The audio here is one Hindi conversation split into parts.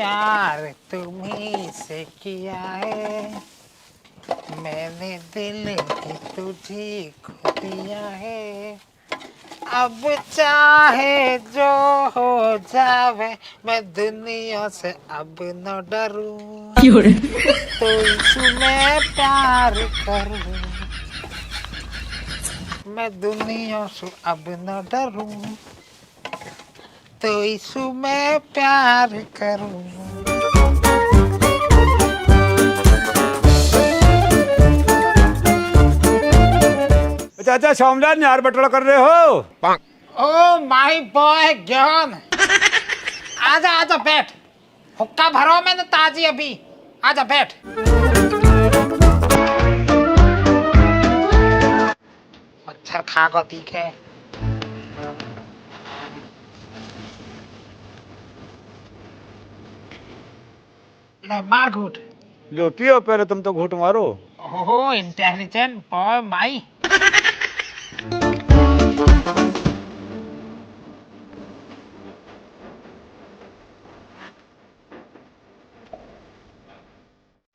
प्यार तुम्हीं से किया है, मैंने दिल ही तुझे खो दिया है। अब चाहे जो हो जावे, मैं दुनिया से अब न डरूं, तो इसमें प्यार करूं, मैं दुनिया से अब न डरूं, तो इसमें प्यार करूं। चाचा श्यामलाल नार बटोरा कर रहे हो? ओ माय बॉय ज्ञान, आजा आजा बैठ, हुक्का भरो मैंने ताजी अभी, आजा बैठ। मच्छर खा को तीखे। ले मार घूट। लो पियो पहले, तुम तो घूट मारो। ओहो इंटेलिजेंट बॉय माई।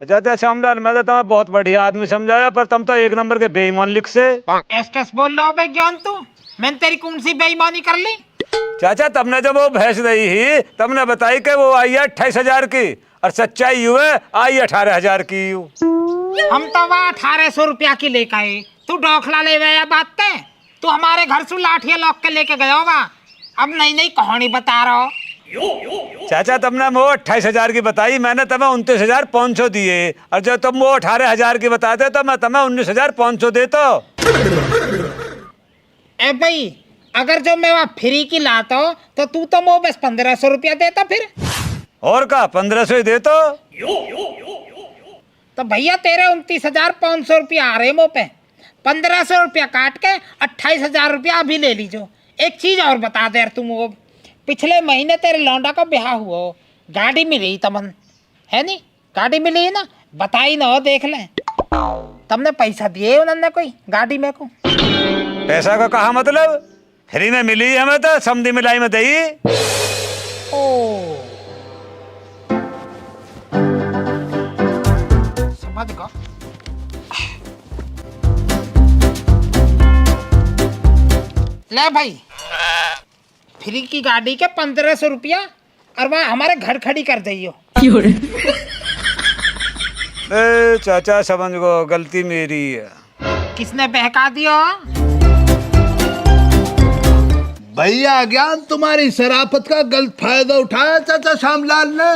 चाचा श्यामलाल, मैं तो तुम्हें बहुत बढ़िया आदमी समझाया, पर तुम तो एक नंबर के बेईमान लिख से। एस बोल रहा हो ज्ञान तू, मैंने तेरी कौन सी बेईमानी कर ली? चाचा तुमने जब वो भैंस दी ही, तुमने बताई कि वो आई है 28,000 की, और सच्चाई यू है आई 18,000 की। हम तो वहाँ 1800 रुपया की लेकर आए, तू डोखला ले गया बात ते, तू हमारे घर से लाठिया लॉक के लेके गया होगा, अब नई नई कहानी बता रहा हो। चाचा तुमने वो 28,000 की बताई, मैंने तुम्हें 29,500 दिए, और जब तुम वो 18,000 की बताते तो मैं तुम्हें 19,500 देता। ए भाई, अगर जो मैं वहाँ फ्री की लाता हो तो तू तो वो बस 1500 रुपया देता फिर। और का 1500 ही देता। तो भैया तेरे 29,500 रुपया आ रहे मुँह पे, 1500 रुपया काट के 28,000 रुपया अभी ले लीजो। एक चीज और बता दे यार, तुम वो पिछले महीने तेरे लौंडा का ब्याह हुआ हो, गाड़ी मिली तमन है नी, गाड़ी मिली है ना, बताई ना हो, देख ले तुमने पैसा दिए उन्होंने कोई गाड़ी में को? पैसा का कहा मतलब, फ्री में मिली हमें तो समझी मिलाई में दई। ओ समझ गया। ले भाई, फ्री की गाड़ी के 1500 रुपया, और वहाँ हमारे घर खड़ी कर दियो। चाचा समझ गो, गलती मेरी है। किसने बहका दिया? भैया ज्ञान तुम्हारी शराफत का गलत फायदा उठाया चाचा श्यामलाल ने।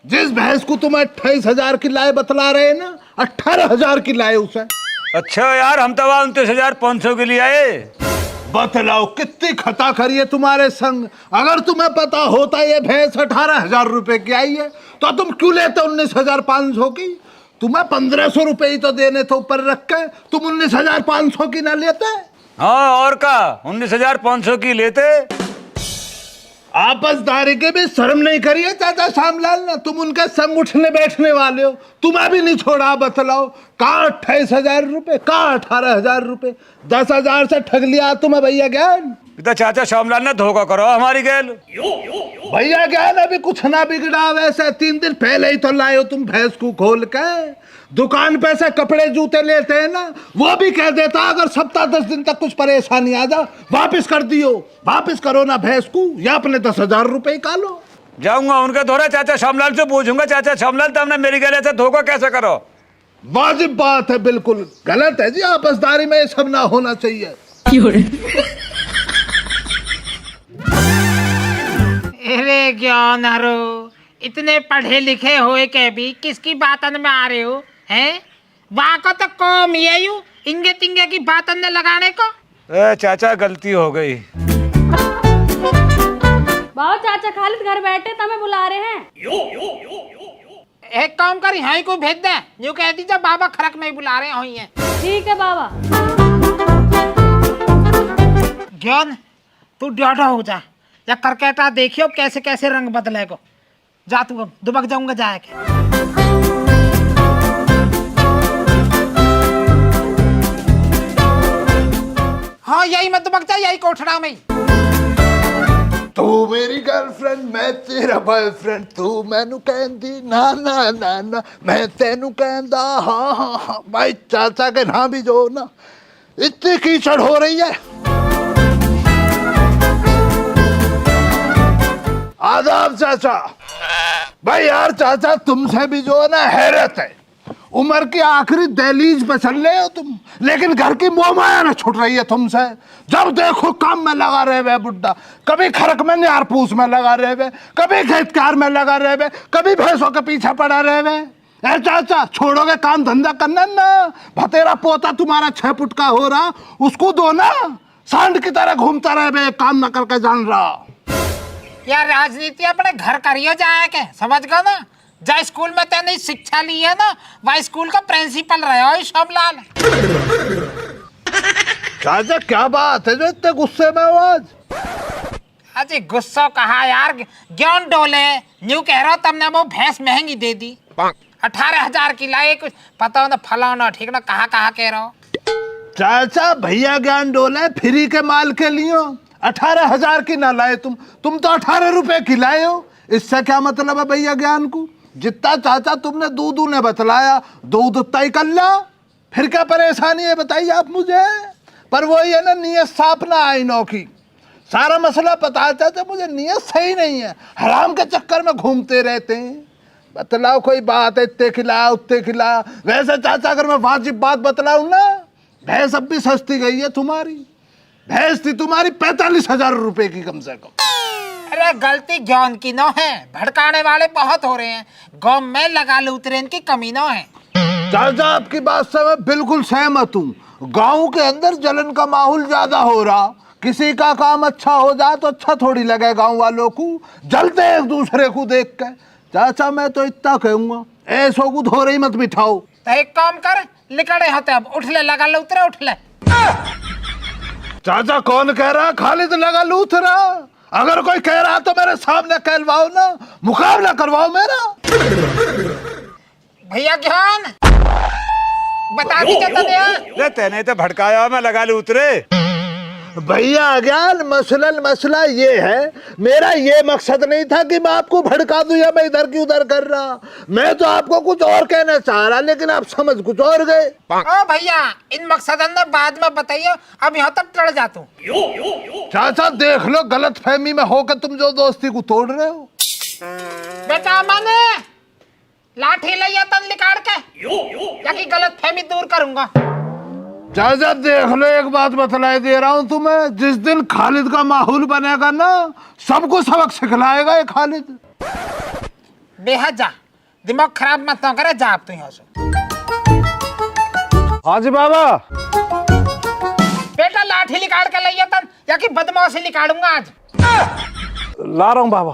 जिस भैंस को तुम 28,000 की लाए बतला रहे ना, 18,000 की लाए उसे। अच्छा यार, हम तो 29,500 के लिए आए। बतलाओ कितनी खता करी है तुम्हारे संग। अगर तुम्हें पता होता ये भैंस 18,000 रुपए की आई है तो तुम क्यों लेते 19,500 की? तुम्हें 1500 रुपए ही तो देने थे ऊपर रख के, तुम 19,500 की ना लेते? हाँ और का 19,500 की लेते। आपसदारी के भी शर्म नहीं करिए चाचा श्यामलाल ने, तुम उनके संग उठने बैठने वाले हो, तुम्हें भी नहीं छोड़ा। बतलाओ कहाँ 28,000 रुपए, कहाँ 18,000 रुपए, 10,000 से ठग लिया तुम्हें भैया ज्ञान। तो चाचा श्यामलाल ने धोखा करो हमारी गैल। भैया ज्ञान अभी कुछ ना बिगड़ा, वैसे 3 दिन पहले ही तो लाए हो तुम भैंस को खोल के। दुकान पे से कपड़े जूते लेते हैं ना, वो भी कह देता अगर सप्ताह 10 दिन तक कुछ परेशानी आ जा वापिस कर दियो। वापिस करो ना भैंस को, या अपने 10,000 रुपए निकालो। जाऊंगा उनके धोरा, चाचा श्यामलाल से पूछूंगा, चाचा श्यामलाल तुमने मेरी गैल से धोखा कैसे करो? वाजिब बात है, बिल्कुल गलत है जी, आपसदारी में ये सब ना होना चाहिए। अरे ज्ञान हरो, इतने पढ़े लिखे हुए के भी किसकी बातन में आ रहे हो हैं? वहाँ को तो कौम ये यू इंगे तिंगे की बातन ने लगाने को। चाचा गलती हो गई। बाओ चाचा खालिद घर बैठे तमें बुला रहे हैं। एक काम कर, यहाँ को भेज दे, यूँ कह दीजिए बाबा खरक में ही बुला रहे हैं। ठीक है बाबा। ज्ञान तू डॉडा हो जा, या करकेटा देखियो कैसे कैसे रंग बदले को। जा तू, अब दुबक जाऊंगा जाके। हाँ यही मैं दुबक जा, यही कोठड़ा में। तू मेरी गर्लफ्रेंड मैं तेरा बॉयफ्रेंड तू मैनू कहंदी ना ना ना ना मैं तेनू कहंदा हाँ हाँ हाँ भाई चाचा के ना भी जो ना इतनी कीचड़ हो रही है। आदाब चाचा। भाई यार चाचा तुमसे भी जो है ना हैरत है, उम्र की आखिरी दहलीज पे चल रहे हो तुम, लेकिन घर की मोह माया न छुट रही है तुमसे। जब देखो काम में लगा रहे वे बुड्ढा, कभी खरक में न्यार पूस में लगा रहे वे, कभी खेतकार में लगा रहे वे, कभी भैंसों के पीछे पड़ा रहे वे। ए चाचा छोड़ोगे काम धंधा करना ना, भतेरा पोता तुम्हारा 6 फुट का हो रहा उसको दो ना, सांड की तरह घूमता रहे वे काम न करके जान रहा। यार राजनीति अपने घर करियो जाए के, समझ गो ना। जा स्कूल में तेने शिक्षा ली है ना, वह स्कूल का प्रिंसिपल रहे हो शोभलाल। चाचा क्या बात है जो इतने गुस्से में हो आज? अजी गुस्सा कहा यार, ज्ञान डोले न्यू कह रहा तुमने वो भैंस महंगी दे दी, 18,000 की लाई, कुछ पता ना फलाना ठीक ना कहा कह रहा हो। चाचा भैया ज्ञान डोले फ्री के माल के लिए 18,000 की ना लाए तुम तो 18 रुपए की लाए हो। इससे क्या मतलब है भैया ज्ञान को? जितना चाचा तुमने दूध ने बतलाया दूध उतना ही कर ला, फिर क्या परेशानी है बताइए आप मुझे। पर वही है ना, नियत साफ ना आईनों की, सारा मसला पता है चाचा मुझे, नियत सही नहीं है, हराम के चक्कर में घूमते रहते हैं। बतलाओ कोई बात है, इतने खिला उतने खिला। वैसे चाचा अगर मैं वाजिब बात बतलाऊं ना, भैंस अब भी सस्ती गई है तुम्हारी, भैंस थी तुम्हारी 45,000 रुपए की कम से कम। अरे गलती ज्ञान की न है, भड़काने वाले बहुत हो रहे हैं, गाँव में लगा लूतरे इनकी कमी न है। चाचा आपकी बात से मैं बिल्कुल सहमत हूँ। गांव के अंदर जलन का माहौल ज्यादा हो रहा, किसी का काम अच्छा हो जाए तो अच्छा थोड़ी लगे, गांव वालों को जलते एक दूसरे को देख के। चाचा मैं तो इतना कहूंगा ऐसो को धोरे ही मत बिठाओ। तो एक काम कर, लिकड़े होते अब उठ ले, लगा लूतरे उठ ले। चाचा कौन कह रहा खालिद लगा लूथरा? अगर कोई कह रहा तो मेरे सामने कहलवाओ ना, मुकाबला करवाओ मेरा। भैया ज्ञान बता दीजिए तेने तो भड़काया मैं लगा लू उतरे। भैया ज्ञान मसला ये है, मेरा ये मकसद नहीं था कि मैं आपको भड़का दूं या मैं इधर की उधर कर रहा, मैं तो आपको कुछ और कहना चाह रहा, लेकिन आप समझ कुछ और गए। ओ भैया इन मकसद बाद में बताइए, अब यहाँ तक टड़ जा तू। चाचा देख लो गलत फहमी में होकर तुम जो दोस्ती को तोड़ रहे हो। बेटा माने लाठी लिया तन निकाल के, या कि गलत फहमी दूर करूंगा। चाचा देख लो एक बात बतलाई दे रहा हूँ तुम्हें, जिस दिन खालिद का माहौल बनेगा ना, सबको सबक सिखलाएगा ये खालिद। बेहद जा, दिमाग खराब मत ना करे, जा आप तो यहाँ से। हाँ जी बाबा। बेटा लाठी निकाल के लिया तन, या कि बदमाशी निकालूंगा आज। ला रहा हूँ बाबा।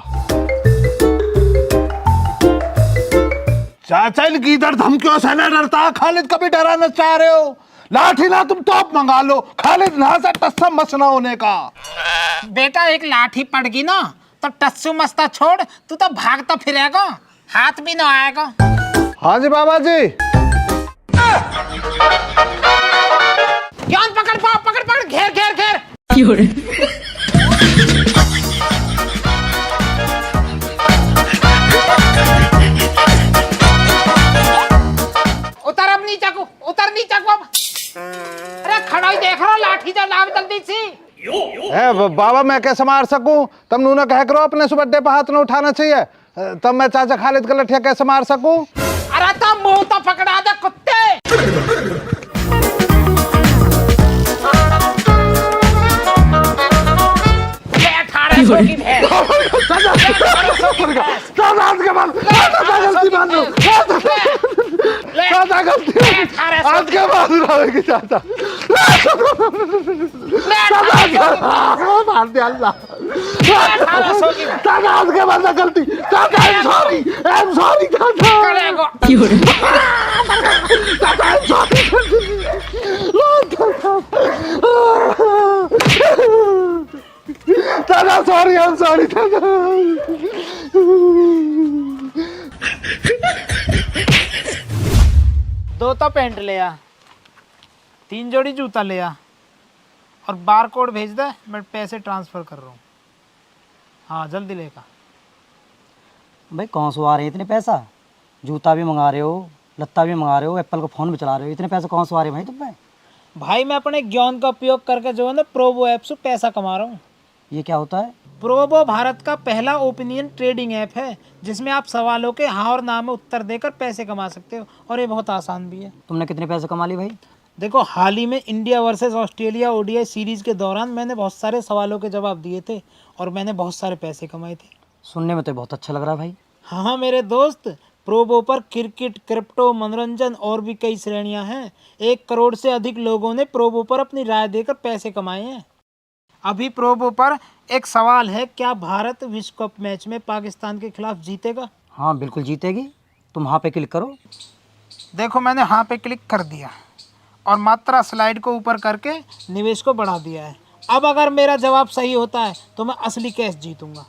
चाचा इनकी इधर धमकियों से न डरता, खालिद कभी डराना चाह रहे हो? लाठी ना तुम तोप मंगा लो, खालिद ना से टस्सा मसना होने का। बेटा एक लाठी पड़ गई ना तो टस्सू मस्ता छोड़, तू तो भागता फिरेगा, हाथ भी ना आएगा। हाँ जी बाबा जी। ज्ञान पकड़ पाओ, पकड़ घेर घेर घेर। उतर अब नीचे को, उतर नीचे को अब। अरे खड़ा ही देख रहा, लाठी जा लाभ जल्दी सी। बाबा मैं कैसे मार सकूं? तुम नूना कह करो अपने सुबड्डे पे हाथ न उठाना चाहिए, तब मैं चाचा खालिद का लठिया कैसे मार सकूं? अरे तो मुंह तो पकड़ा दे कुत्ते। ले 1800 की भैंस। आज के बाद रहेगी चाचा। मार दिया अल्लाह। चाचा आज के बाद गलती। चाचा आई एम सॉरी चाचा। चाचा आई एम सॉरी। चाचा सॉरी आई एम सॉरी चाचा। दो तो पैंट ले आ, 3 जोड़ी जूता ले आ, और बार कोड भेज दे, मैं पैसे ट्रांसफर कर रहा हूँ। हाँ जल्दी लेकर। भाई कौन से आ रहे हैं इतने पैसा? जूता भी मंगा रहे हो, लत्ता भी मंगा रहे हो, एप्पल का फ़ोन भी चला रहे हो, इतने पैसे कौन से आ रहे हैं भाई तुम पे? भाई मैं अपने ज्ञान का उपयोग करके जो है ना प्रोबो ऐप से पैसा कमा रहा हूँ। ये क्या होता है? प्रोबो भारत का पहला ओपिनियन ट्रेडिंग ऐप है जिसमें आप सवालों के हाँ और ना में उत्तर देकर पैसे कमा सकते हो, और ये बहुत आसान भी है। तुमने कितने पैसे कमा लिए भाई? देखो हाल ही में India versus Australia ODI series के दौरान मैंने बहुत सारे सवालों के जवाब दिए थे और मैंने बहुत सारे पैसे कमाए थे। सुनने में तो बहुत अच्छा लग रहा है भाई। हाँ मेरे दोस्त, प्रोबो पर क्रिकेट, क्रिप्टो, मनोरंजन और भी कई श्रेणियां हैं। 1 करोड़ से अधिक लोगों ने प्रोबो पर अपनी राय देकर पैसे कमाए हैं। अभी प्रोबो पर एक सवाल है, क्या भारत विश्व कप मैच में पाकिस्तान के खिलाफ जीतेगा? हाँ बिल्कुल जीतेगी। तुम हाँ पे क्लिक करो। देखो मैंने हाँ पे क्लिक कर दिया और मात्रा स्लाइड को ऊपर करके निवेश को बढ़ा दिया है। अब अगर मेरा जवाब सही होता है तो मैं असली कैश जीतूंगा।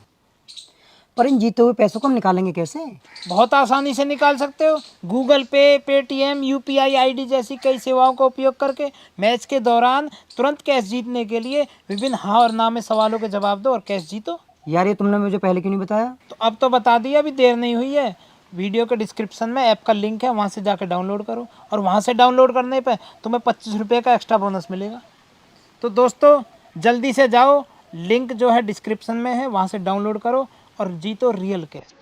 पर इन जीते हुए पैसों को हम निकालेंगे कैसे? बहुत आसानी से निकाल सकते हो। गूगल पे, पेटीएम, यूपीआई आईडी जैसी कई सेवाओं का उपयोग करके मैच के दौरान तुरंत कैश जीतने के लिए विभिन्न हाँ और ना में सवालों के जवाब दो और कैश जीतो। यार ये तुमने मुझे पहले क्यों नहीं बताया? तो अब तो बता दिया, अभी देर नहीं हुई है। वीडियो के डिस्क्रिप्शन में ऐप का लिंक है, वहाँ से जाकर डाउनलोड करो और वहाँ से डाउनलोड करने पे तुम्हें 25 रुपये का एक्स्ट्रा बोनस मिलेगा। तो दोस्तों जल्दी से जाओ, लिंक जो है डिस्क्रिप्शन में है, वहाँ से डाउनलोड करो और जीतो रियल कैश।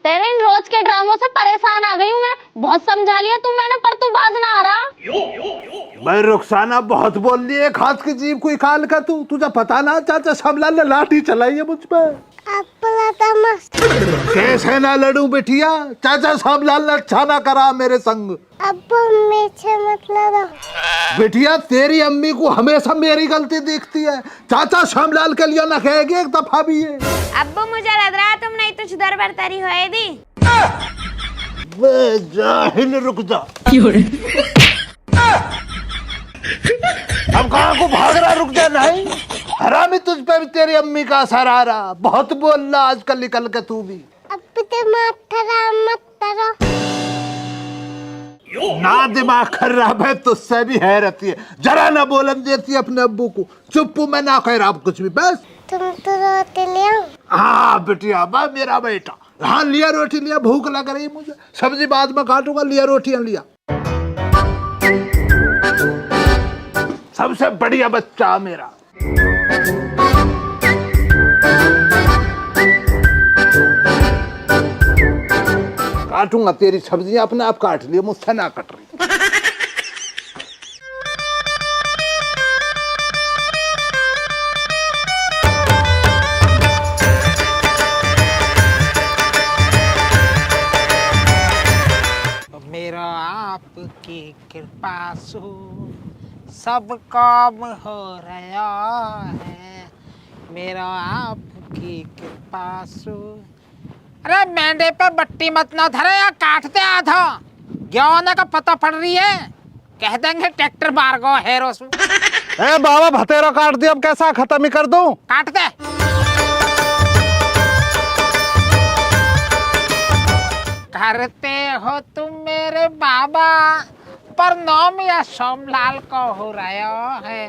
तेरे इन रोज के ड्रामों से परेशान आ गई हूँ मैं। बहुत समझा लिया तुम मैंने, पर तू बाज ना आ रहा। भाई रुखसाना बहुत बोल रही है, खास की जीभ को निकाल कर तू। तुझे पता ना चाचा श्यामलाल ने लाठी चलाई है मुझ पर। कैसे ना लड़ू बेटिया, चाचा श्यामलाल ने अच्छा ना करा मेरे संग। मतलब बेटिया तेरी अम्मी को हमेशा मेरी गलती दिखती है, चाचा श्यामलाल के लिए ना कहेगी एक दफा भी है। अब्बू मुझे लग रहा है तुम नहीं तो सुधर बरतरी होए दी। वे जाहिल रुक जा। अब कहाँ को भाग रहा, रुक जा। नहीं हरामी, तुझ पे भी तेरी अम्मी का असर आ रहा। बहुत बोल रहा आजकल निकल के तू भी। अब तो मत करो। ना दिमाग कर रहा है तुझसे भी हैरत है, जरा ना बोलन देती अपने अब्बू को। चुप्पू मैं ना कह रहा कुछ भी, बस। तुम तो रोटी ले आओ। हाँ बेटिया, बा मेरा बेटा। हाँ लिया रोटी लिया, भूख लग रही मुझे, सब्जी बाद में काटूंगा, लिया रोटियां लिया। सबसे बढ़िया बच्चा मेरा। काटूंगा तेरी सब्जियां, अपने आप काट लियो, मुझसे ना कट रही। मेरा आपकी कृपा सु सब काम हो रहा है। मेरा आपकी कृपा सु। अरे मेंढे पे बट्टी मत ना धरे या काटते आधा, ज्ञान का पता पड़ रही है। कह देंगे ट्रैक्टर बार गो है रोसू। ए बाबा भतेरा काट दिया, अब कैसा खत्म ही कर दूं? काट दे। करते हो तुम मेरे बाबा, पर नाम या सोमलाल को हो रहा है।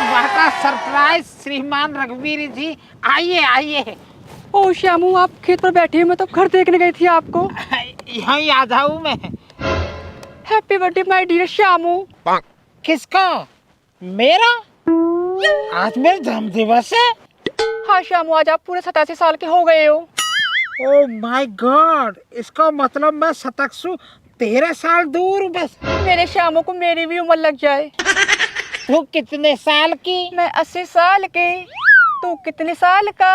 वाह सरप्राइज श्रीमान रघुवीर जी, आइए आइए। ओ श्यामू, आप खेत पर बैठे हैं, मैं तो घर देखने गई थी आपको। यहाँ ही आ जाऊँ मैं। Happy birthday my dear Shyamu. किसका? मेरा? आज मेरा जन्म दिवस है। हाँ श्यामू, आज आप पूरे 87 साल के हो गए हो। ओह माय गॉड, इसका मतलब मैं 13 साल दूर बस। मेरे श्यामू को मेरी भी उम्र लग जाए। तू कितने साल की? मैं 80 साल की। तू कितने साल का?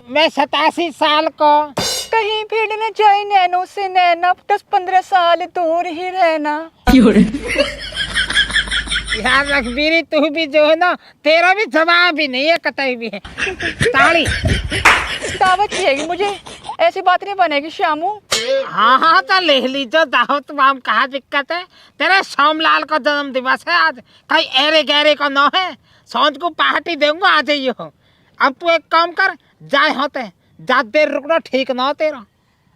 मैं 87 साल का। कहीं भीड़ न जाए नैनो से नैना, 10-15 साल दूर ही रहना। यार रघबीरी, तू भी जो है ना, तेरा भी जवाब भी नहीं है कतई भी है। ताली दावत चाहिए मुझे। ऐसी बात नहीं बनेगी श्यामू। हाँ हाँ तो ले लीजो जाओ तुम, हम कहा दिक्कत है। तेरे सोमलाल का जन्म दिवस है आज, कहीं एरे गहरे का न है। सांझ को पार्टी देंगे, आ जाइयो। अब तू एक काम कर, जाए होते ज्यादा देर रुकना ठीक ना हो तेरा।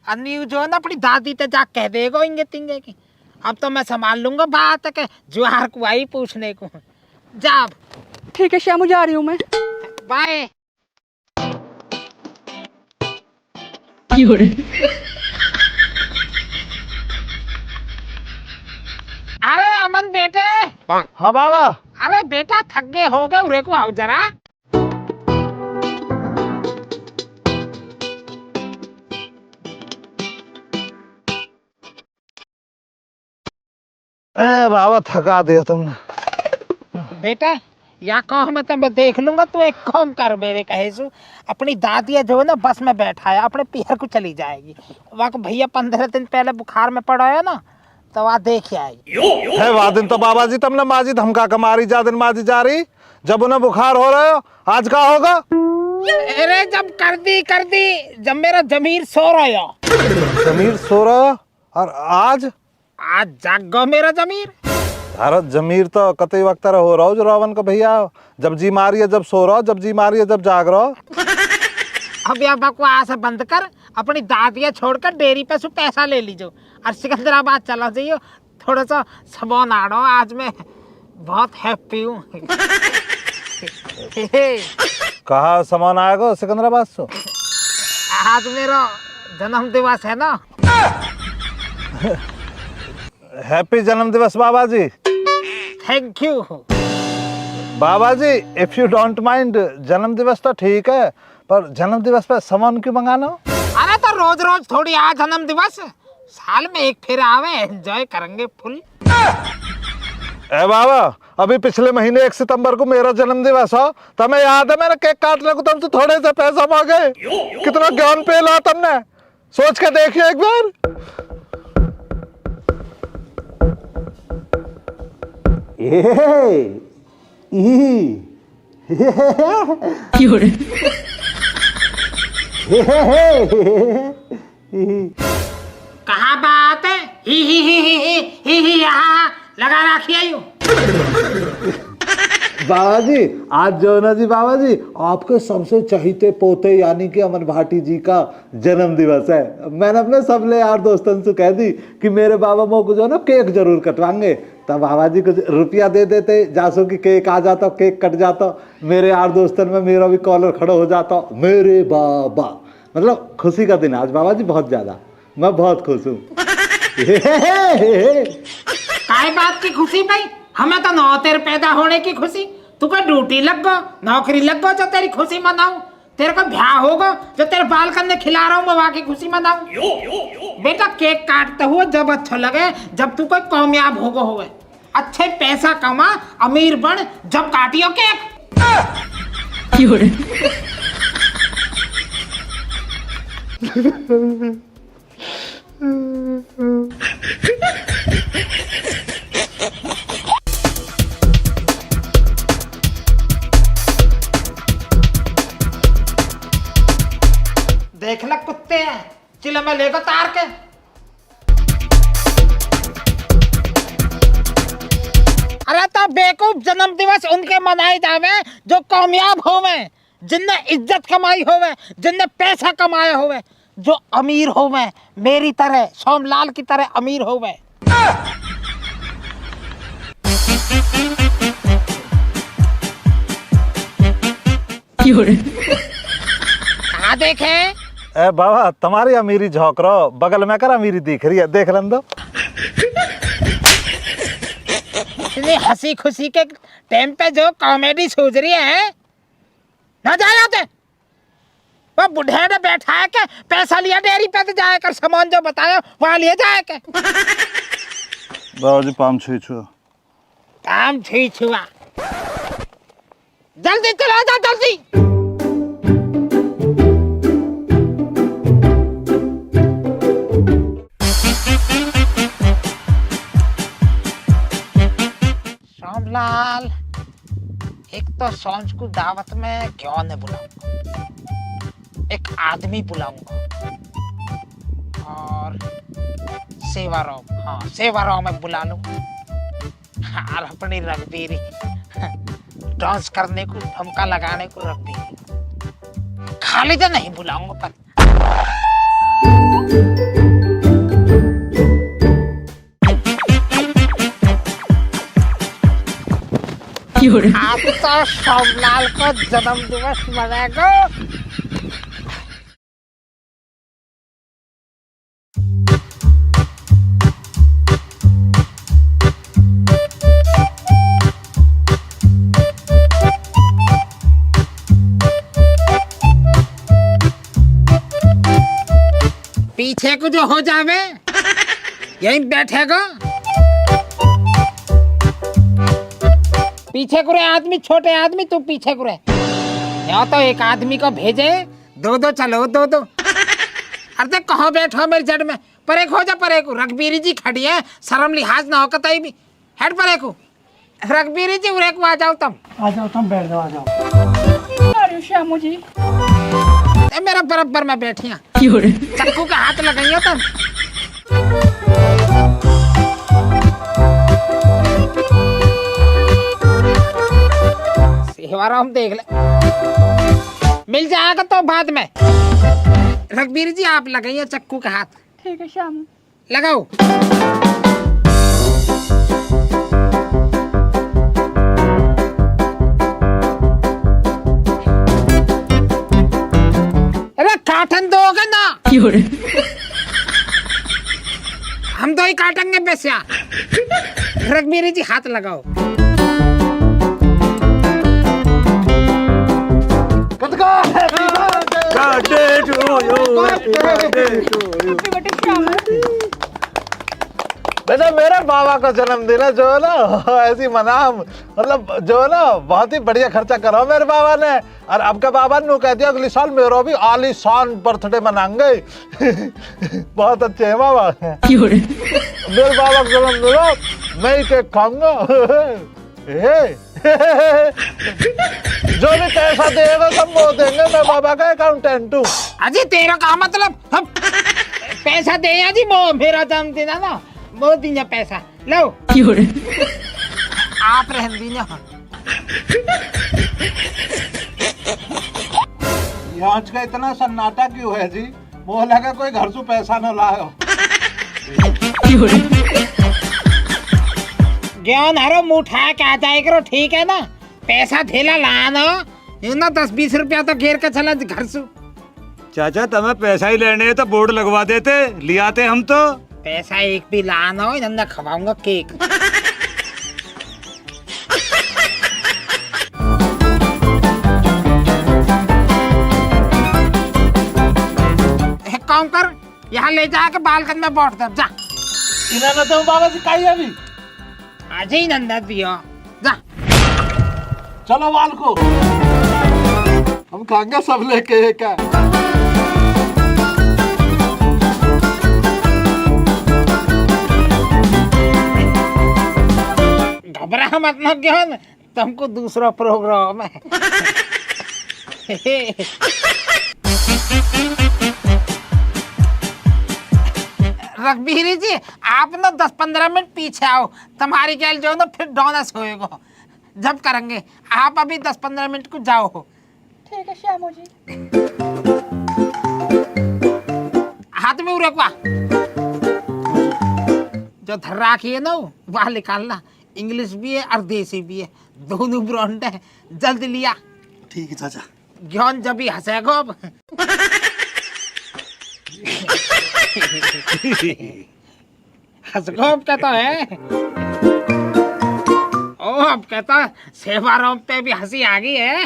अन्यू जो है ना अपनी दादी ते जा कह देगा इंगे तिंगे की। अब तो मैं संभाल लूंगा बात के जुहार को आई पूछने को। जा अब। ठीक है श्यामू, जा रही हूँ मैं। बाय। अरे अमन बेटे। हाँ बाबा। अरे बेटा थक गए हो गए, उरे को आओ जरा। बाबा थका दिया तुमने। बेटा या कहो मैं तो देख लूंगा, तू एक काम कर मेरे कहे सु, अपनी दादी जो है ना बस में बैठा है, अपने पियर को चली जाएगी। वहाँ भैया 15 दिन पहले बुखार में पड़ा है ना, तो वहाँ देख आएगी। है वह दिन तो बाबा जी तुमने माजी धमका के मारी, जा दिन माजी जा रही जब उन्हें बुखार हो रहे हो। आज का होगा? अरे जब कर दी जब मेरा जमीर सो रहा। जमीर सो रहा और आज जाग गो मेरा जमीर। भारत जमीर तो कतई वक्त हो रहा हो जो रावण का भैया, जब जी मारी है जब सो रहा हो, जब जी मारी है जब जाग रहा हो। अब यह बकवास बंद कर, अपनी दादियाँ छोड़कर डेयरी पे से पैसा ले लीजो और सिकंदराबाद चला जाइयो। थोड़ा सा सामान आड़ो, आज मैं बहुत हैप्पी हूँ। कहा सामान आएगा सिकंदराबाद से? आज मेरा जन्म दिवस है ना। हैप्पी जन्म दिवस बाबा जी। थैंक यू बाबा जी, इफ यू डोंट माइंड, जन्म दिवस तो ठीक है पर जन्म दिवस पर सामान क्यों मंगाना? अरे तो रोज रोज थोड़ी आ जन्म दिवस, साल में एक फिर आवे, एंजॉय करेंगे फुल। ए बाबा, अभी पिछले महीने 1 सितंबर को मेरा जन्म दिवस हो, तुम्हें याद है मैंने केक काटने को तुमसे थोड़े से पैसा मांगे? कितना ज्ञान पेला तुमने, सोच के देखिए एक बार। कहाँ बात है? ही यहाँ लगा रखिए यू। बाबा जी आज जो ना जी बाबा जी, आपके सबसे चहीते पोते यानी कि अमन भाटी जी का जन्म दिवस है। मैंने अपने सब ले यार दोस्तों से कह दी कि मेरे बाबा मो को जो ना केक जरूर कटवाएंगे, तब बाबा जी कुछ रुपया दे देते, जासो कि केक आ जाता, केक कट जाता, मेरे यार दोस्तों में मेरा भी कॉलर खड़ा हो जाता। मेरे बाबा, मतलब खुशी का दिन आज बाबा जी, बहुत ज्यादा, मैं बहुत खुश हूँ। काय बात की खुशी भाई? हमें तो नौ तेरे पैदा होने की खुशी। तू को ड्यूटी लग गो, नौकरी लग गो जो तेरी खुशी मनाऊं। तेरे को ब्याह होगा जो तेरे बाल करने खिला रहा हूँ, मैं वहाँ की खुशी मनाऊं। बेटा केक काटते हुए जब अच्छा लगे, जब तू कोई कामयाब होगा हुए, अच्छे पैसा कमा, अमीर बन, जब काटियो केक। देख ल कुत्ते हैं, चिल्ला में लेकर तार के। अरे तो बेवकूफ, जन्म दिवस उनके मनाए जावे जो कामयाब होवे, जिनने इज्जत कमाई होवे, जिनने पैसा कमाया होवे, जो अमीर होवे, मेरी तरह, सोमलाल की तरह अमीर होवे। कहाँ देखे? ए बाबा, तुम्हारी अमीरी झोंक रहो, बगल में कर अमीरी दिख रही है, देख लें दो। इतनी हंसी खुशी के टाइम पे जो कॉमेडी सूझ रही है ना, जाते वो बुढ़े ने बैठा है के पैसा लिया डेयरी पे, तो जाए कर सामान जो बताया वहां लिए जाए के। बाबा जी पाम छुई छुआ, काम छुई छुआ, जल्दी चला जा जल्दी। सोमलाल, एक तो सांझ को दावत में क्यों नहीं बुलाऊंगा, एक आदमी बुलाऊंगा और सेवाराम, हाँ सेवाराम मैं बुला लूँ। और अपनी रघबीरी डांस करने को, ठुमका लगाने को रघबीरी। खाली तो नहीं बुलाऊंगा पर आप तो शोभलाल को जन्म दिवस मनाएगा। पीछे को जो हो जावे यहीं बैठेगा। पीछे को रहे आदमी, छोटे आदमी तू पीछे को रहे। या तो एक आदमी को भेजे, दो दो चलो, दो दो। अरे कहो बैठो मेरी जड़ में, परे को जा, परे को। रघबीरी जी खड़ी है, शर्म लिहाज ना हो कतई भी। हेड परे को। रघबीरी जी उरे को आ जाओ तुम। आ जाओ तुम, बैठ जाओ, आ जाओ। अरे श्यामू जी, मेरा बराबर में बैठिया, चक्कू का हाथ लगाइयो तुम। सेवाराम देख ले, मिल जाएगा तो बाद में। रघबीर जी आप लगाइए चक्कू का हाथ। ठीक है श्यामू। लगाओ। अरे काटन दोगे ना, हम दो ही काटेंगे बेसिया। रघबीर जी हाथ लगाओ। बेटा मेरा बाबा का जन्मदिन है, जो है ना ऐसी मना, मतलब जो है ना बहुत ही बढ़िया खर्चा करो मेरे बाबा ने। और आपका बाबा ने कह दिया अगले साल मेरा भी आलीशान बर्थडे मनाएंगे। बहुत अच्छे हैं बाबा। मेरे बाबा का जन्मदिन है, मैं ही केक खाऊंगा। जो भी पैसा देगा सब वो देंगे, मैं बाबा का अकाउंटेंट हूँ। अजी तेरा का मतलब पैसा दे अजी, वो मेरा जन्मदिन है ना, वो दीना पैसा लो। आप रहन दीना। आज का इतना सन्नाटा क्यों है जी? वो लगा कोई घर से पैसा न लाओ। ज्ञान हरो मुँह उठा के आ जाए करो, ठीक है ना। पैसा थैला लाना ना, 10-20 रुपया तो घेर के चला घर से। चाचा तुम्हें पैसा ही लेने है तो बोर्ड लगवा देते, ले आते हम तो। पैसा एक भी लाना हो, नंदा खवाऊंगा केक। एक काम कर, यहाँ ले जाके बालकनी में बैठ दे जा। इन्होंने तो बाबा सिखाई अभी। आज ही नंदा दियो जा। चलो बाल को हम खाएंगे सब लेके एक है। घबरा मत ना ज्ञान, तुमको दूसरा प्रोग्राम है। रघबीरी जी आप ना 10-15 मिनट पीछे आओ, तुम्हारी गैल जो ना फिर डोनस होएगा जब करेंगे। आप अभी 10-15 मिनट को जाओ। ठीक है श्यामू जी। हाथ में रखवा, जो धर्रा की है ना वह निकालना। इंग्लिश भी है और देसी भी है, दोनों ब्रांड है। जल्दी लिया। ठीक है चाचा। ज्ञान जब भी हंसेगो अब। हंसगो अब कहता है। ओ अब कहता सेवाराम पे भी हंसी आ गई है।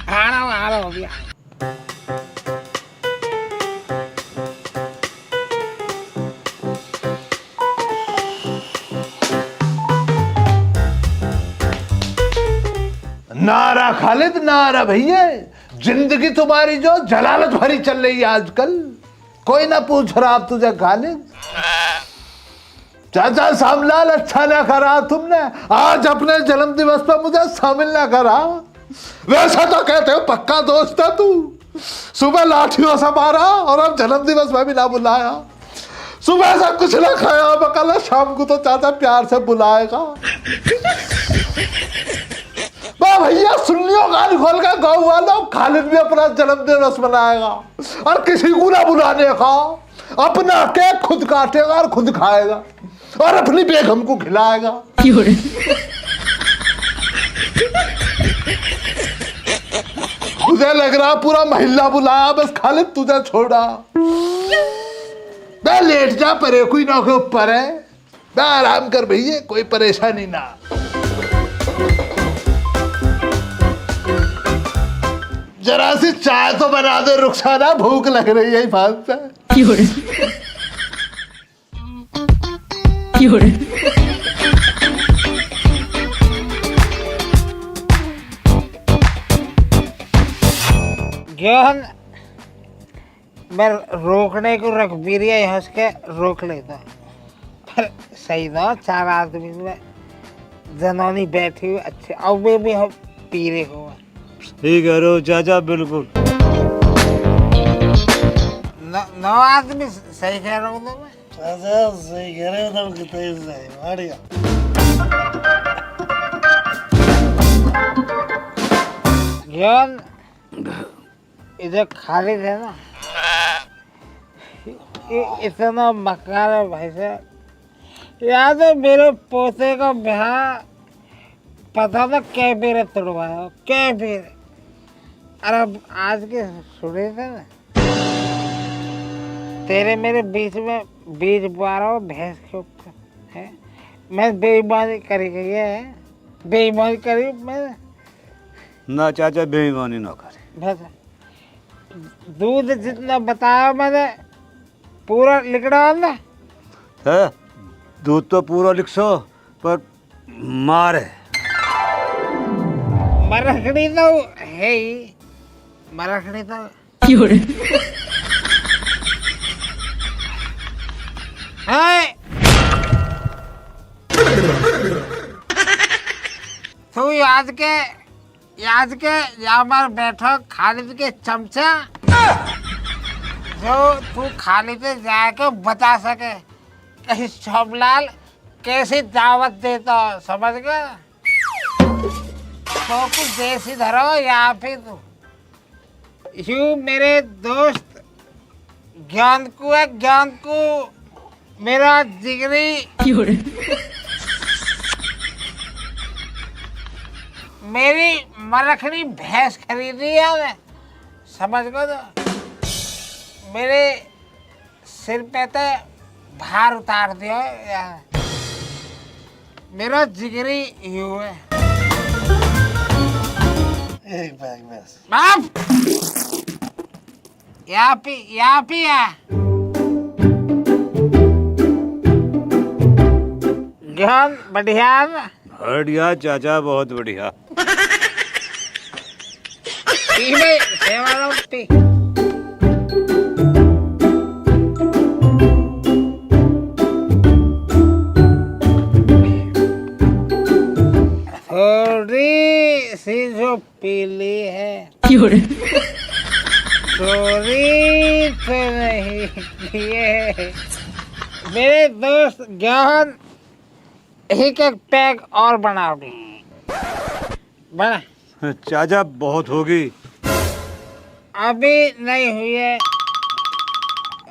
आ रहा हो गया। नारा खालिद, नारा भैया। जिंदगी तुम्हारी जो जलालत भरी चल रही है आजकल, कोई ना पूछ रहा अब तुझे खालिद। चाचा सामलाल अच्छा ना करा तुमने, आज अपने जन्म दिवस पर मुझे शामिल ना करा। वैसा तो कहते हो पक्का दोस्त है तू। सुबह लाठियों से मारा और अब जन्मदिवस में भी ना बुलाया। सुबह से कुछ ना खाया, बकला शाम को तो चाचा प्यार से बुलाएगा। वाह भैया सुन लियो गाल खोल के, गाँव वालों खालिद भी अपना जन्मदिवस मनाएगा और किसी को ना बुलाने का। अपना केक खुद काटेगा और खुद खाएगा और अपनी बेगम को खिलाएगा। मुझे लग रहा पूरा महिला बुलाया, बस खालिद तुझे छोड़ा। मैं लेट जा, परे कोई ना के ऊपर है। मैं आराम कर भैया, कोई परेशानी ना। जरा सी चाय तो बना दे रुखसाना, भूख लग रही है बात से। ज्ञान मैं रोकने को रख भी रही है, हंस के रोक लेता पर सही ना। 4 आदमी में जनानी बैठी हुई अच्छे, अब वे भी हम पी रहे हो। ठीक है रो चाचा, बिल्कुल 9 आदमी सही कह रहा हूँ ना मैं। चाचा सही कह रहे हो तुम, कितने सही बढ़िया। ज्ञान इधर खालिद है ना, इतना मकान है भाई साहब। याद है मेरे पोते का ब्याह पता ना क्या बेरे तोड़वाया, क्या बेरे। अरे अब आज के सुने थे ना, तेरे मेरे बीच में बीज बुआ रहा हूँ भैंस के ऊपर है। मैं बेईमानी करी गई है, बेईमानी करी मैंने ना चाचा, बेईमानी ना करे। बस दूध जितना बताया मैंने पूरा लिख रहा ना है। दूध तो पूरा लिख सो, पर मारे मरखड़ी तो है ही, मरखड़ी तो है। तू याद के यहाँ पर बैठो खालिद के चमचा, जो तू खालिद से जाके बता सके कि शोभलाल कैसी दावत देता, समझ गया। तो कुछ देसी धरो या फिर तू यू मेरे दोस्त ज्ञान को है, ज्ञान को मेरा जिगरी मेरी मरखनी भैंस खरीदी है मैं, समझ गो तो मेरे सिर पे तो भार उतार दियो यार। मेरा जिगरी यू है। एक बैग बस। बाप यहाँ पे है ज्ञान, बढ़िया ना? बढ़िया चाचा, बहुत बढ़िया। पी भाई, सेवा लो, पी। थोड़ी सी जो पीली है, थोड़ी तो नहीं ये मेरे दोस्त ज्ञान, एक पैक और बना भी बना। चाचा बहुत होगी, अभी नहीं हुई है।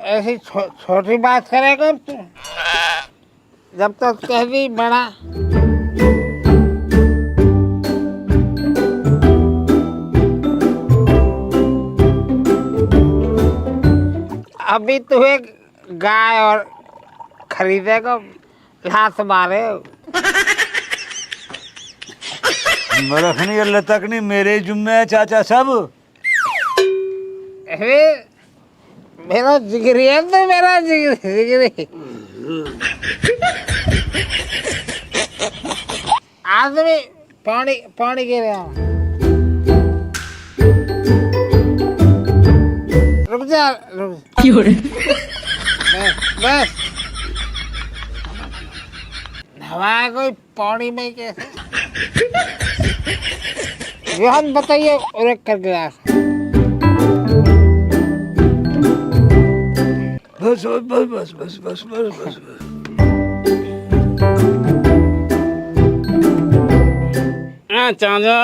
ऐसी छोटी बात करेगा तू, जब तक कह दी बड़ा। अभी तू एक गाय और खरीदेगा, लात मारे। मरखनी अल्लाह तक नहीं मेरे जुम्मे है चाचा सब। अरे मेरा जिगरी है तो मेरा जिगरी। आदमी पानी गिरे। रुक जा, बस हमारा कोई पानी में कैसे जोहन बताइए और एक कर गिलास। बस बस बस बस बस बस बस बस। चाचा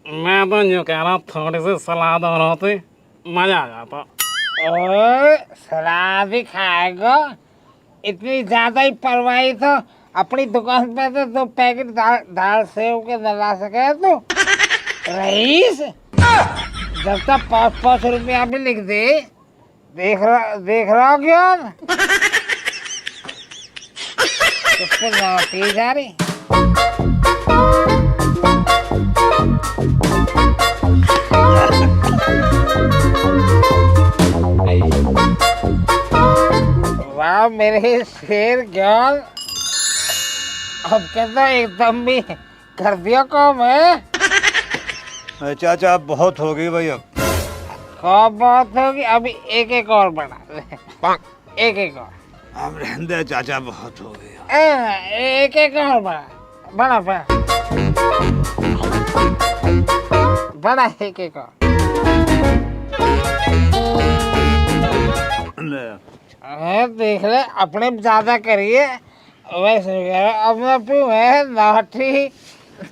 मैं तो यूँ कह रहा थोड़ी सी सलाद और होती मजा आ जाता। और सलाद भी खाएगा? इतनी ज्यादा ही परवाही तो अपनी दुकान पे तो 2 पैकेट दाल सेव के डला सके तो रईस। जब तक 5-5 रुपया भी लिख दे। देख रहा हो क्या? पी जा रही। वाह मेरे शेर ज्ञान, अब कहता एकदम भी कर दिया काम है। चाचा अब बहुत हो गई भाई, अब कब बात होगी? अभी एक और बना एक और। अब रहने दे चाचा, बहुत हो गई। एक और बड़ा एक और। देख ले अपने ज्यादा करिए वैसे अब मैं पीऊ है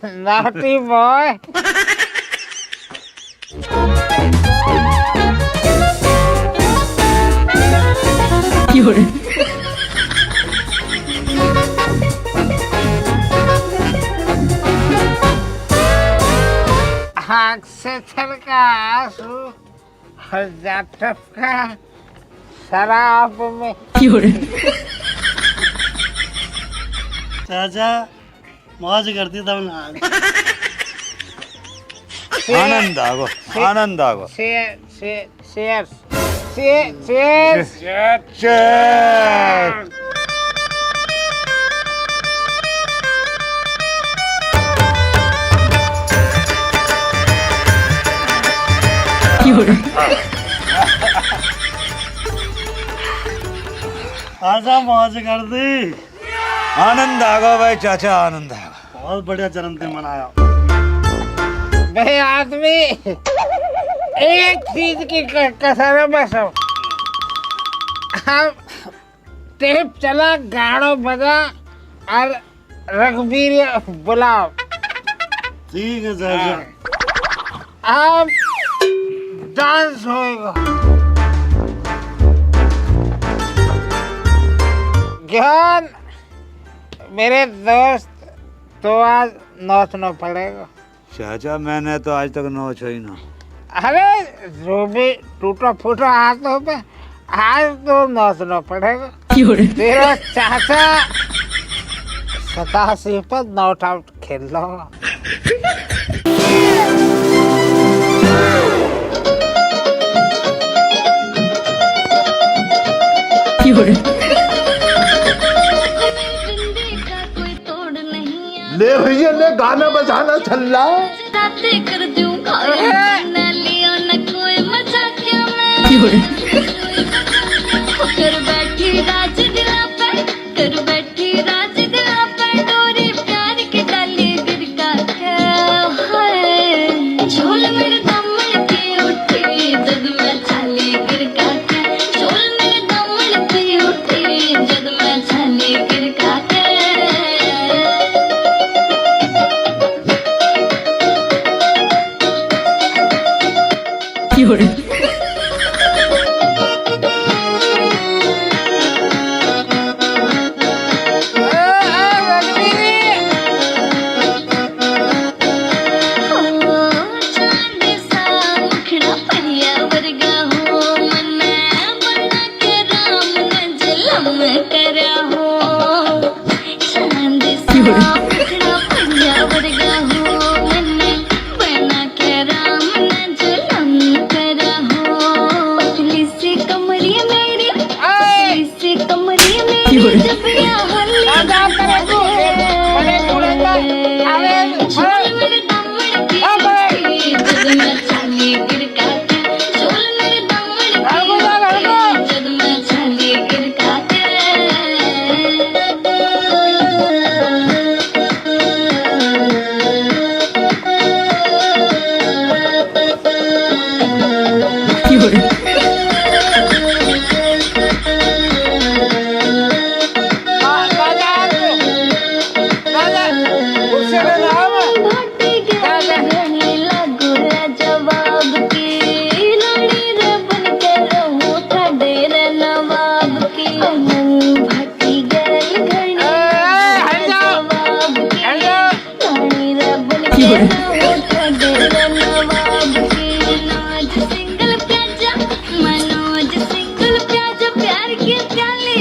नाटी बॉय। आँख से छलका आंसू और जाटव का शराब में। चाचा मौज करती तब ना। आनंद आगो, आनंद आगो। शेयर आजा मौज कर दी। आनंद आगो भाई चाचा, आनंद आगो। बहुत बढ़िया जन्मदिन मनाया भाई। आदमी एक चीज की कसर बस हम टेप चला, गाड़ो बजा और रघुवीर बुलाओ। ठीक है चाचा। अब डांस होएगा। ज्ञान मेरे दोस्त तो आज नाचना पड़ेगा। चाचा मैंने तो आज तक नोच ही ना। अरे जो भी टूटा फूटा हाथों पे आज तो नाचना पड़ेगा। तेरा चाचा 87 पर नॉट आउट खेल रहा। ले भैया ले, गाना बजाना चल रहा। कर दूं न लियो न कोई मजाक में। कर बैठी राज दिला पर, कर बैठी राज दिला पर, डोरी प्यार की डाली गिरका है। झोल मेरे दम की उठी जद मैं छाली गिरका के। झोल मेरे दम की उठी जद मैं छाली गिरका के।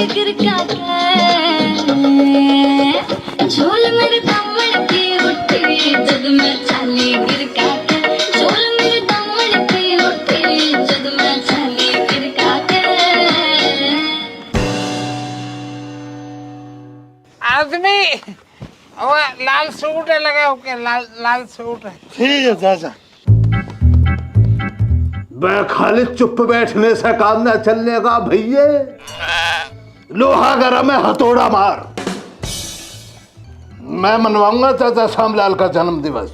गिर का झोल मेरे दामन पे उठे जद मैं चाली गिर का झोल मेरे दामन पे उठे जद मैं चाली गिर का आदमी वो लाल सूट है लगे होके लाल सूट है। ठीक है चाचा। मैं खाली चुप बैठने से काम ना चलने का भैया। लोहा गरम है, हथौड़ा मार। मैं मनवाऊंगा चाचा श्यामलाल का जन्म दिवस।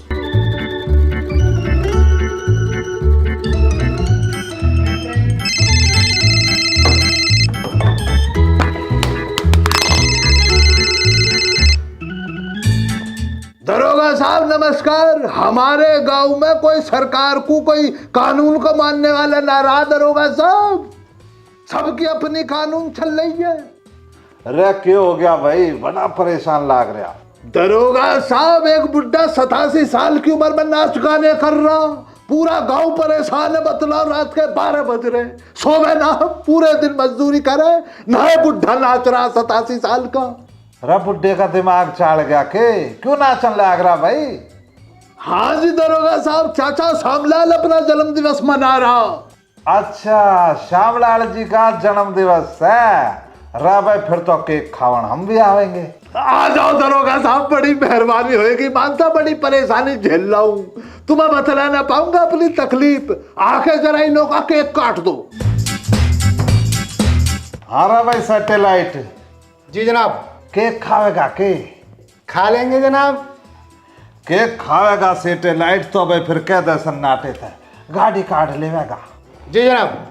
दरोगा साहब नमस्कार। हमारे गांव में कोई सरकार को कोई कानून को मानने वाला ना रहा दरोगा साहब। सबकी अपनी कानून चल रही है। अरे क्यों हो गया भाई, बड़ा परेशान लाग रहा। दरोगा साहब एक बुढ़ा 87 साल की उम्र में नाच गाने कर रहा। पूरा गांव परेशान है। बतलाओ रात के 12 बज रहे, सोवे ना, पूरे दिन मजदूरी करे ना, बुढ़ा नाच रहा 87 साल का। अरे बुढ़े का दिमाग चाड़ गया के, क्यों नाचन लाग रहा भाई? हाँ जी दरोगा साहब, चाचा श्यामलाल अपना जन्म दिवस मना रहा। अच्छा, श्यामलाल जी का जन्म दिवस है। रा भाई फिर तो केक खावन हम भी आवेंगे। आ जाओ दरोगा साहब, बड़ी मेहरबानी होगी। मानता बड़ी परेशानी झेल रहा हूँ, तुम्हें बतला ना पाऊंगा अपनी तकलीफ। आके जरा इनों का केक काट दो। हाँ रा भाई सैटेलाइट जी जनाब। केक खावेगा के? खा लेंगे जनाब। केक खावेगा सैटेलाइट तो भाई फिर कह दे सन्नाटे थे, गाड़ी काट लेवेगा। जी जनाब।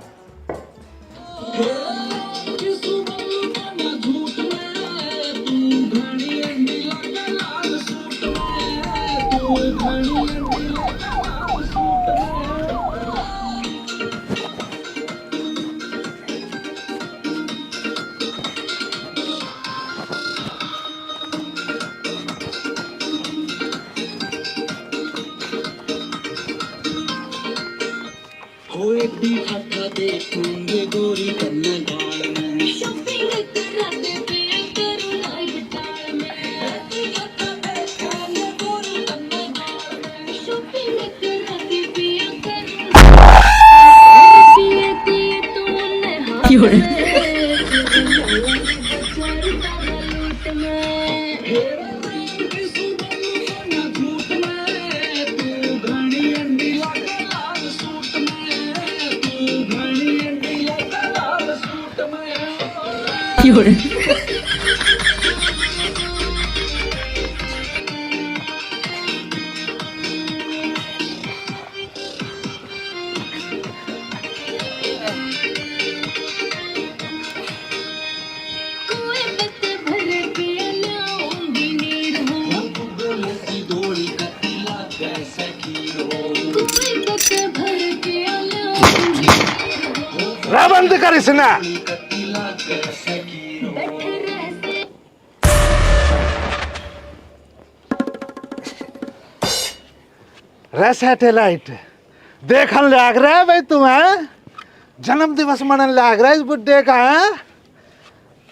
बंद कर इसने। रे सैटेलाइट देखन लाग रहा है भाई तुम्हें, जन्म दिवस मनन लाग रहा है इस बुड्ढे का है?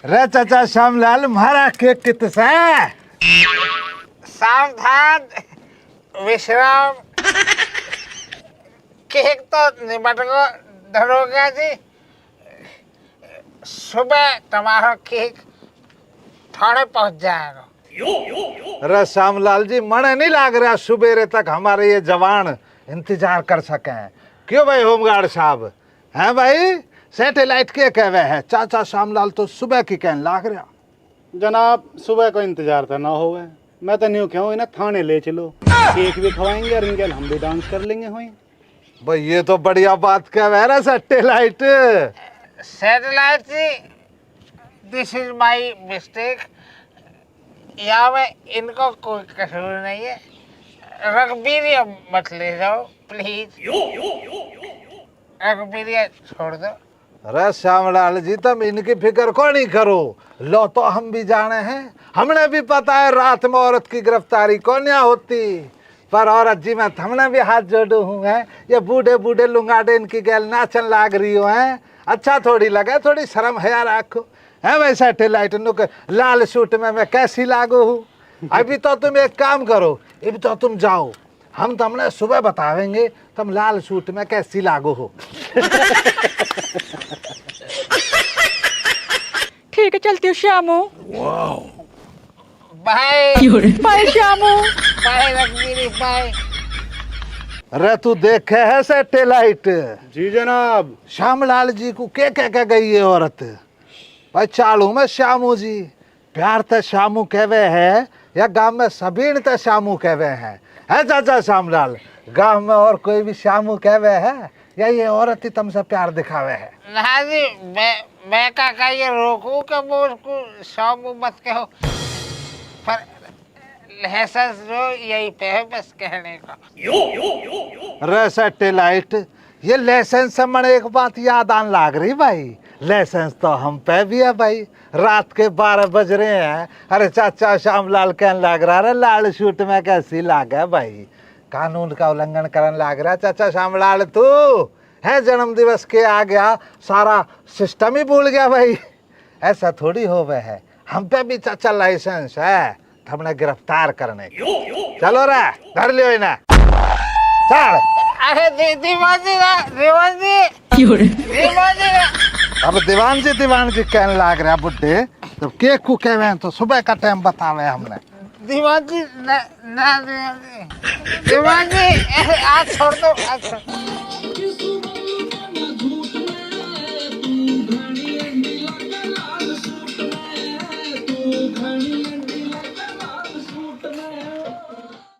रे चाचा श्यामलाल मारा केक कितसा है? सावधान विश्राम। केक तो निबट गो दरोगा जी। सुबह तुम्हारा केक थाने पहुंच जाएगा। अरे श्यामलाल जी मने नहीं लाग रहा सुबेरे तक हमारे ये जवान इंतजार कर सके हैं। क्यों भाई होमगार्ड साहब? हैं भाई सैटेलाइट के कहवे है, चाचा श्यामलाल तो सुबह की कहन लाग रहा। जनाब सुबह को इंतजार तो ना हो, मैं तो न्यू क्यों इन्हें थाने ले चलो, केक भी खवाएंगे और इनके हम भी डांस कर लेंगे। हुई भाई ये तो बढ़िया बात कहवे रहा सैटेलाइट। सैटेलाइट जी, दिस इज माई मिस्टेक। यहाँ में इनको कोई कसूर नहीं है। रघबीरिया मत ले जाओ प्लीज। रघबीरिया छोड़ दो। अरे श्यामलाल जी तुम इनकी फिक्र को नहीं करो, लो तो हम भी जाने हैं। हमने भी पता है रात में औरत की गिरफ्तारी कौन यहाँ होती, पर औरत जी मैं हमने भी हाथ जोड़ू हूँ। है ये बूढ़े बूढ़े लुंगाडे इनकी गैल नाचन लाग रही हो हैं, अच्छा थोड़ी लगा, थोड़ी शर्म हया रखो। है भाई सैटेलाइट नुक लाल सूट में मैं कैसी लागू हूँ। अभी तो तुम एक काम करो, अभी तो तुम जाओ, हम तुमने सुबह बतावेंगे तुम लाल सूट में कैसी लागू हो। ठीक है चलती हूँ Shyamu. Bye bye Shyamu. Bye रघुवीर बाय। अरे तू देखे है सैटेलाइट? जी जनाब। श्यामलाल जी को क्या कह के गई है औरत? भाई चालू में श्यामू जी, प्यार तो श्यामू कहवे है या गांव में सभी तो श्यामू कहवे हैं? है चाचा श्यामलाल, गांव में और कोई भी श्यामू कहवे है या ये औरत ही तुमसे प्यार दिखावे है? ना जी, मैं का ये रोकू के वो उसको शामू मत कहो, पर लाइसेंस जो यही पे है बस कहने का। रे सैटेलाइट, ये लाइसेंस से मन एक बात याद आन लाग रही भाई, लाइसेंस तो हम पे भी है भाई। रात के 12 बज रहे हैं, अरे चाचा श्यामलाल कहने लग रहा है लाल सूट में कैसी लाग है भाई, कानून का उल्लंघन करने लग रहा है। चाचा श्यामलाल तू है जन्म दिवस के आ गया, सारा सिस्टम ही भूल गया भाई। ऐसा थोड़ी हो गया है, हम पे भी चाचा लाइसेंस है हमने गिरफ्तार करने। चलो रे धर लियो इन्हें, चल। अरे दीवान जी अब दीवान जी कहने लग रहा बुड्ढे, तो केक को कहवे तो सुबह का टाइम बतावे हमने। दीवान जी ना दीवान जी आज छोड़ दो, आज छोड़।